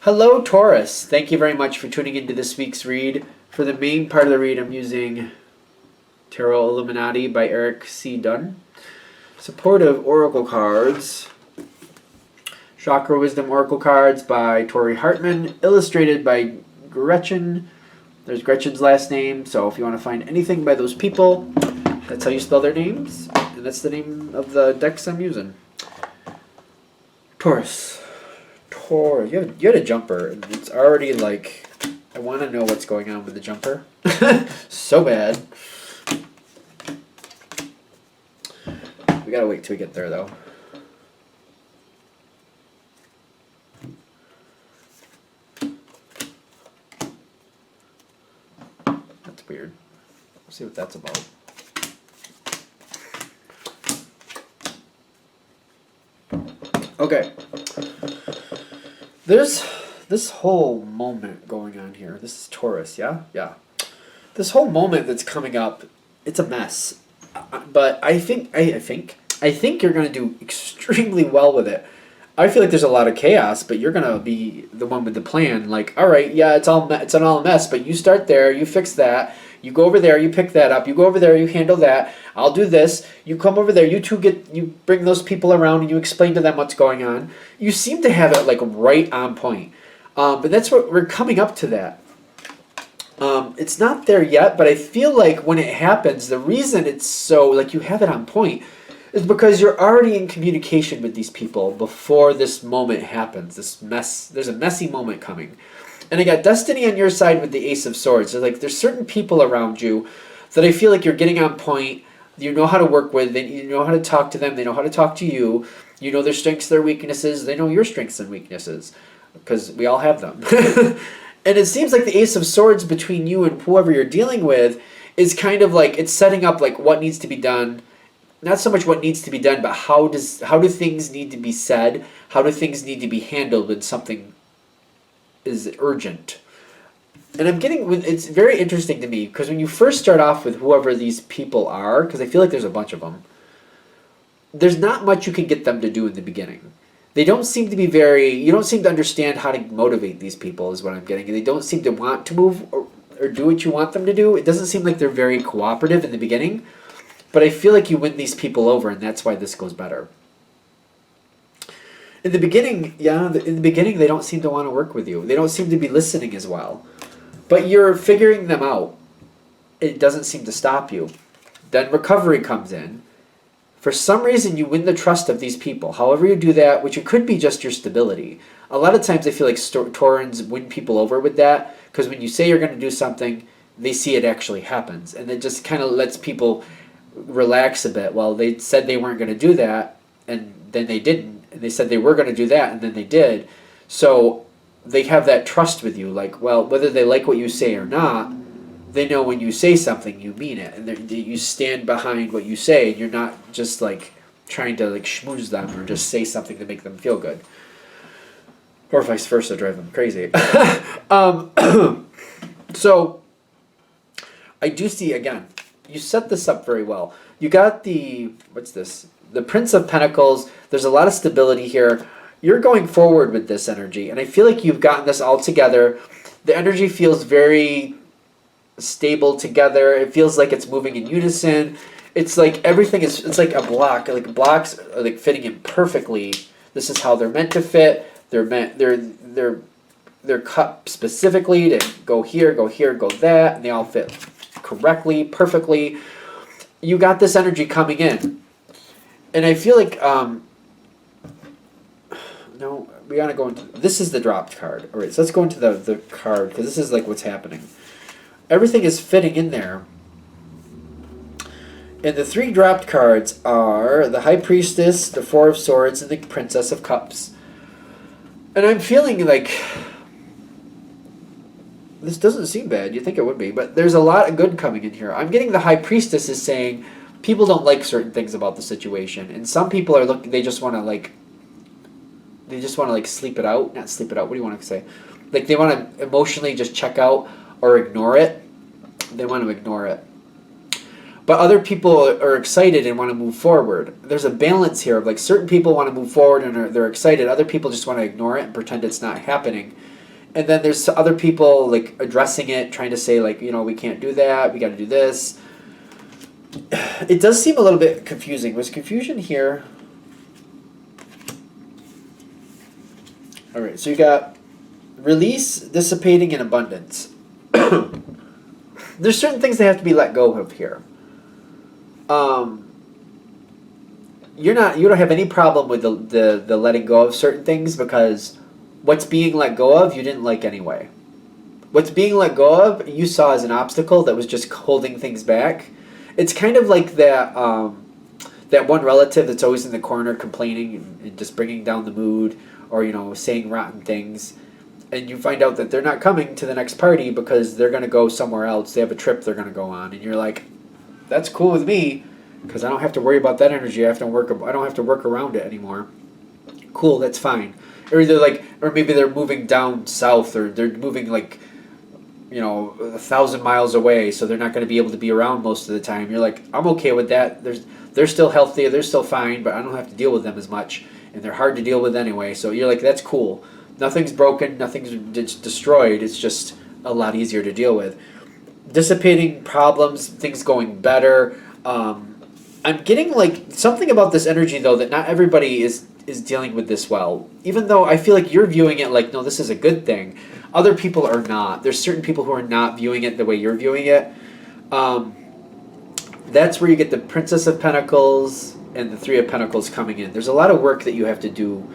Hello, Taurus. Thank you very much for tuning into this week's read. For the main part of the read, I'm using Tarot Illuminati by Eric C. Dunn. Supportive Oracle cards. Chakra Wisdom Oracle cards by Tori Hartman. Illustrated by Gretchen. There's Gretchen's last name, so if you want to find anything by those people, that's how you spell their names. And that's the name of the decks I'm using. Taurus. You had a jumper, and it's already like, I want to know what's going on with the jumper. So bad. We gotta wait till we get there, though. That's weird. Let's see what that's about. Okay. There's this whole moment going on here. This is Taurus, yeah? Yeah. This whole moment that's coming up, it's a mess. But I think you're going to do extremely well with it. I feel like there's a lot of chaos, but you're going to be the one with the plan. Like, all right, yeah, it's all a mess, but you start there, you fix that. You go over there, you pick that up. You go over there, you handle that. I'll do this. You come over there. You bring those people around and you explain to them what's going on. You seem to have it like right on point. But that's what we're coming up to that. It's not there yet, but I feel like when it happens, the reason it's so like you have it on point is because you're already in communication with these people before this moment happens. There's a messy moment coming. And I got Destiny on your side with the Ace of Swords. So like, there's certain people around you that I feel like you're getting on point. You know how to work with. You know how to talk to them. They know how to talk to you. You know their strengths, their weaknesses. They know your strengths and weaknesses because we all have them. And it seems like the Ace of Swords between you and whoever you're dealing with is kind of like it's setting up like what needs to be done. Not so much what needs to be done, but how do things need to be said? How do things need to be handled when something is urgent? And it's very interesting to me because when you first start off with whoever these people are, because I feel like there's a bunch of them, there's not much you can get them to do in the beginning. They don't seem to be you don't seem to understand how to motivate these people is what I'm getting. They don't seem to want to move or do what you want them to do. It doesn't seem like they're very cooperative in the beginning, but I feel like you win these people over and that's why this goes better. In the beginning, they don't seem to want to work with you. They don't seem to be listening as well. But you're figuring them out. It doesn't seem to stop you. Then recovery comes in. For some reason, you win the trust of these people. However you do that, which it could be just your stability. A lot of times I feel like Taurans win people over with that because when you say you're going to do something, they see it actually happens. And it just kind of lets people relax a bit. Well, they said they weren't going to do that, and then they didn't. And they said they were going to do that, and then they did. So they have that trust with you. Like, well, whether they like what you say or not, they know when you say something, you mean it. And you stand behind what you say, and you're not just, like, trying to, like, schmooze them or just say something to make them feel good. Or vice versa, drive them crazy. So, I do see, again, you set this up very well. You got what's this? The Prince of Pentacles. There's a lot of stability here. You're going forward with this energy, and I feel like you've gotten this all together. The energy feels very stable together. It feels like it's moving in unison. It's like everything is. It's like a block. Like blocks are like fitting in perfectly. This is how they're meant to fit. They're cut specifically to go here, go that, and they all fit correctly, perfectly. You got this energy coming in. And I feel like, no, we gotta go into, this is the dropped card. All right, so let's go into the card, because this is like what's happening. Everything is fitting in there. And the three dropped cards are the High Priestess, the Four of Swords, and the Princess of Cups. And I'm feeling like, this doesn't seem bad. You think it would be, but there's a lot of good coming in here. I'm getting the High Priestess is saying people don't like certain things about the situation, and some people are they just want to like sleep it out. Not sleep it out. What do you want to say? Like they want to emotionally just check out or ignore it. They want to ignore it. but other people are excited and want to move forward. There's a balance here of like certain people want to move forward and they're excited. Other people just want to ignore it and pretend it's not happening. And then there's other people like addressing it, trying to say like, we can't do that. We got to do this. It does seem a little bit confusing. Was confusion here? All right, so you got release, dissipating, and abundance. There's certain things that have to be let go of here. You don't have any problem with the letting go of certain things because what's being let go of you didn't like anyway. What's being let go of you saw as an obstacle that was just holding things back. It's kind of like that one relative that's always in the corner complaining and just bringing down the mood, or saying rotten things, and you find out that they're not coming to the next party because they're going to go somewhere else. They have a trip they're going to go on, and you're like, that's cool with me because I don't have to worry about that energy. I don't have to work around it anymore. Cool, that's fine. Or maybe they're moving down south, or they're moving 1,000 miles away, so they're not going to be able to be around most of the time. You're like, I'm okay with that. They're still healthy, they're still fine, but I don't have to deal with them as much, and they're hard to deal with anyway. So you're like, that's cool. Nothing's broken, nothing's destroyed. It's just a lot easier to deal with. Dissipating problems, things going better. I'm getting something about this energy though that not everybody is dealing with this well. Even though I feel like you're viewing it like, no, this is a good thing. Other people are not. There's certain people who are not viewing it the way you're viewing it. That's where you get the Princess of Pentacles and the Three of Pentacles coming in. There's a lot of work that you have to do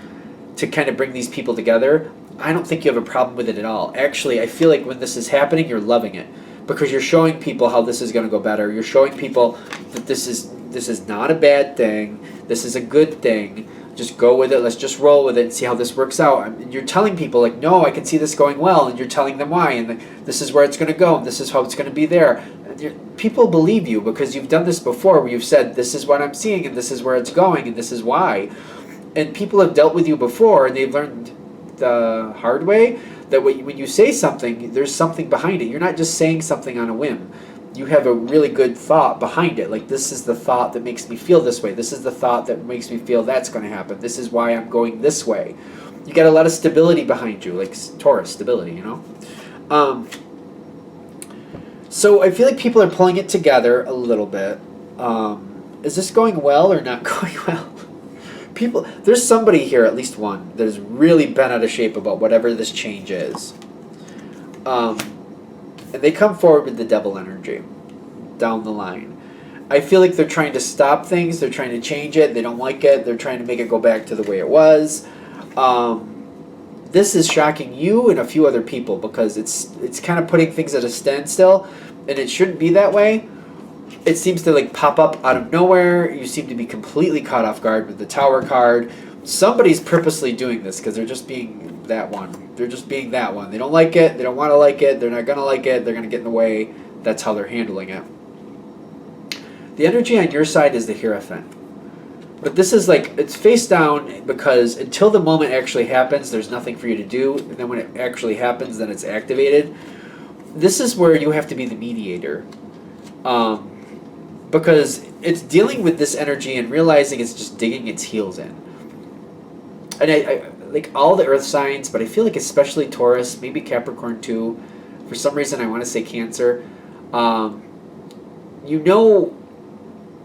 to kind of bring these people together. I don't think you have a problem with it at all. Actually, I feel like when this is happening, you're loving it because you're showing people how this is going to go better. You're showing people that this is not a bad thing. This is a good thing. Just go with it. Let's just roll with it and see how this works out. And you're telling people like, no, I can see this going well, and you're telling them why, and this is where it's going to go, and this is how it's going to be there. People believe you because you've done this before, where you've said, this is what I'm seeing, and this is where it's going, and this is why. And people have dealt with you before, and they've learned the hard way that when you say something, there's something behind it. You're not just saying something on a whim. You have a really good thought behind it. Like, this is the thought that makes me feel this way. This is the thought that makes me feel that's going to happen. This is why I'm going this way. You got a lot of stability behind you, like Taurus stability, So I feel like people are pulling it together a little bit. Is this going well or not going well? There's somebody here, at least one, that is really bent out of shape about whatever this change is. And they come forward with the devil energy down the line. I feel like they're trying to stop things. They're trying to change it. They don't like it. They're trying to make it go back to the way it was. This is shocking you and a few other people because it's kind of putting things at a standstill, and it shouldn't be that way. It seems to pop up out of nowhere. You seem to be completely caught off guard with the Tower card. Somebody's purposely doing this because they're just being that one. They're just being that one. They don't like it. They don't want to like it. They're not going to like it. They're going to get in the way. That's how they're handling it. The energy on your side is the Hierophant. But this is it's face down because until the moment actually happens, there's nothing for you to do. And then when it actually happens, then it's activated. This is where you have to be the mediator. Because it's dealing with this energy and realizing it's just digging its heels in. And I like all the earth signs, but I feel like especially Taurus, maybe Capricorn too. For some reason, I want to say Cancer.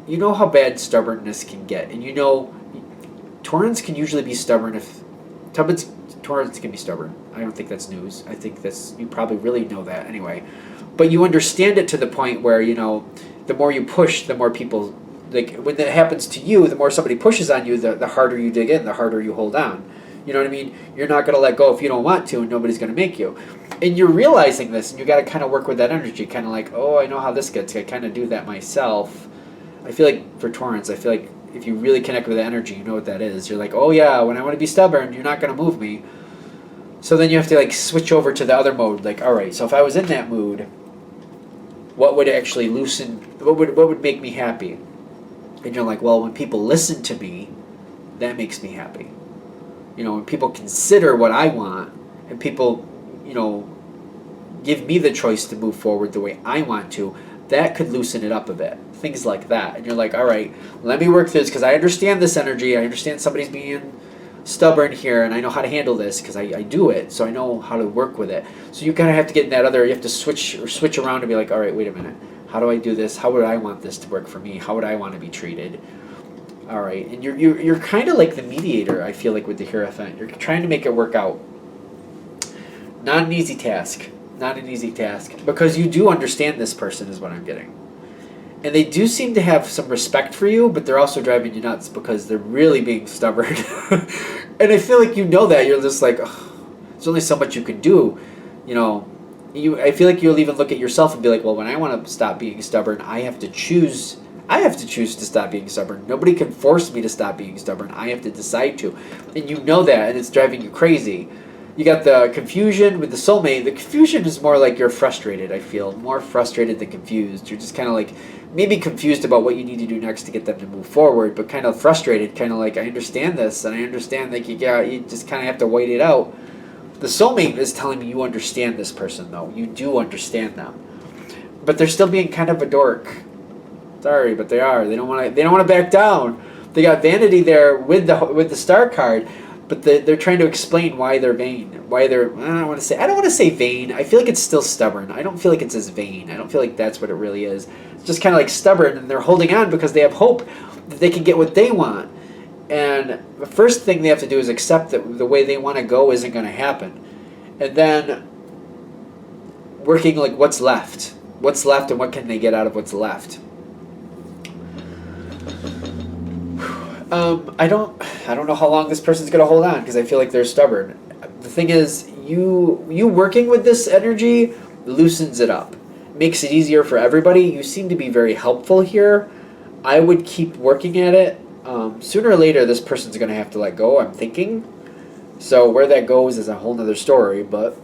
You know how bad stubbornness can get, and Taurans can usually be stubborn Taurans can be stubborn. I don't think that's news. I think you probably really know that anyway. But you understand it to the point where, the more you push, the more people, when that happens to you, the more somebody pushes on you, the harder you dig in, the harder you hold on. You know what I mean? You're not going to let go if you don't want to, and nobody's going to make you. And you're realizing this, and you got to kind of work with that energy, kind of like, oh, I know how this gets. I kind of do that myself. I feel like for Taurans, I feel like if you really connect with the energy, you know what that is. You're like, oh yeah, when I want to be stubborn, you're not going to move me. So then you have to switch over to the other mode. All right, so if I was in that mood, what would actually loosen? What would make me happy? And you're like, well, when people listen to me, that makes me happy. When people consider what I want, and people, give me the choice to move forward the way I want to, that could loosen it up a bit. Things like that. And you're like, all right, let me work through this because I understand this energy. I understand somebody's being stubborn here, and I know how to handle this because I do it, so I know how to work with it. So you kind of have to get in that other, you have to switch around and be like, all right, wait a minute. How do I do this? How would I want this to work for me? How would I want to be treated? All right, and you're kind of like the mediator, I feel like, with the Hierophant. You're trying to make it work out. Not an easy task. Not an easy task. Because you do understand this person is what I'm getting. And they do seem to have some respect for you, but they're also driving you nuts because they're really being stubborn. And I feel like you know that. You're just like, oh, there's only so much you can do. You know, I feel like you'll even look at yourself and be like, well, when I want to stop being stubborn, I have to choose to stop being stubborn. Nobody can force me to stop being stubborn. I have to decide to. And you know that, and it's driving you crazy. You got the confusion with the soulmate. The confusion is more like you're frustrated, I feel. More frustrated than confused. You're just kind of like maybe confused about what you need to do next to get them to move forward, but kind of frustrated, kind of like, I understand this, and I understand that you just kind of have to wait it out. The soulmate is telling me you understand this person, though. You do understand them. But they're still being kind of a dork. Sorry, but they are. They don't want to back down. They got vanity there with the star card, but they're trying to explain why they're vain. Why they're I don't want to say vain. I feel like it's still stubborn. I don't feel like it's as vain. I don't feel like that's what it really is. It's just kind of like stubborn, and they're holding on because they have hope that they can get what they want. And the first thing they have to do is accept that the way they want to go isn't going to happen. And then working like what's left, and what can they get out of what's left. I don't know how long this person's gonna hold on because I feel like they're stubborn. The thing is, you working with this energy loosens it up, makes it easier for everybody. You seem to be very helpful here. I would keep working at it. Sooner or later, this person's gonna have to let go, I'm thinking. So where that goes is a whole nother story, but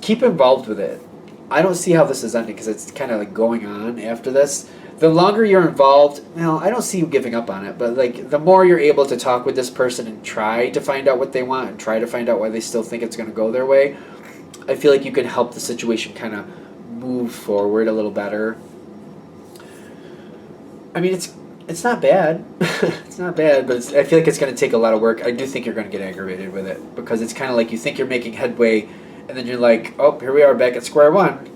keep involved with it. I don't see how this is ending because it's kind of like going on after this. The longer you're involved, well, I don't see you giving up on it, but like the more you're able to talk with this person and try to find out what they want and try to find out why they still think it's going to go their way, I feel like you can help the situation kind of move forward a little better. I mean, it's not bad. It's not bad, but I feel like it's going to take a lot of work. I do think you're going to get aggravated with it because it's kind of like you think you're making headway, and then you're like, oh, here we are back at square one.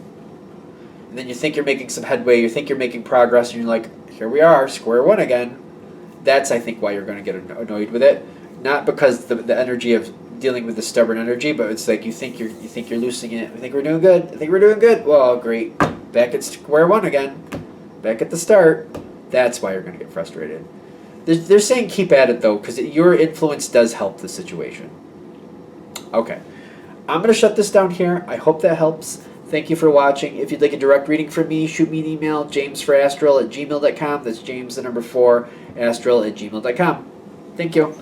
And then you think you're making some headway, you think you're making progress, and you're like, here we are, square one again. That's, I think, why you're going to get annoyed with it. Not because the energy of dealing with the stubborn energy, but it's like you think you're loosening it. I think we're doing good. I think we're doing good. Well, great. Back at square one again. Back at the start. That's why you're going to get frustrated. They're saying keep at it, though, because your influence does help the situation. Okay. I'm going to shut this down here. I hope that helps. Thank you for watching. If you'd like a direct reading from me, shoot me an email, jamesforastral@gmail.com. That's James, the number 4, astral@gmail.com. Thank you.